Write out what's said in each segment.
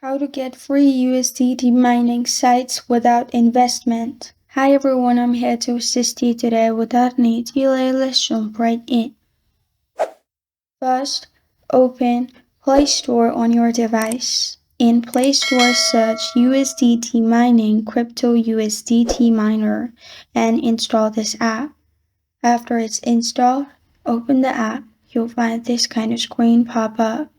How to get free USDT mining sites without investment. Hi everyone, I'm here to assist you today without any delay. Let's jump right in. First, open Play Store on your device. In Play Store, search USDT Mining Crypto USDT Miner and install this app. After it's installed, open the app. You'll find this kind of screen pop up.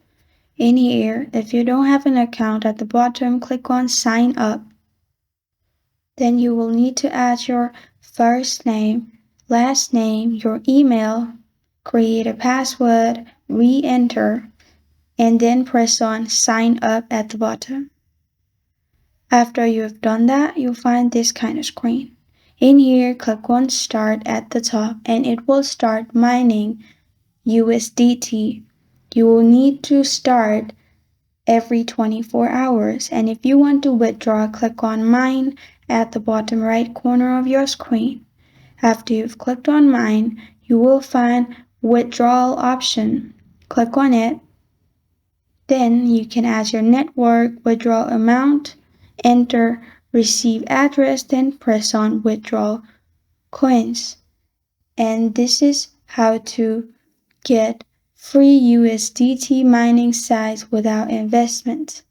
In here, if you don't have an account, at the bottom, click on Sign Up. Then you will need to add your first name, last name, your email, create a password, re-enter, and then press on Sign Up at the bottom. After you've done that, you'll find this kind of screen. In here, click on Start at the top, and it will start mining USDT. You will need to start every 24 hours, and if you want to withdraw, click on Mine at the bottom right corner of your screen. After you've clicked on Mine, you will find Withdrawal option. Click on it. Then you can add your network, withdrawal amount, enter receive address, then press on Withdraw Coins. And this is how to get free USDT mining sites without investment.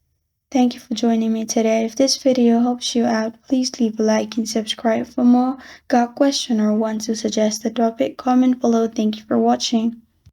Thank you for joining me today. If this video helps you out, please leave a like and subscribe for more. Got a question or want to suggest a topic? Comment below. Thank you for watching.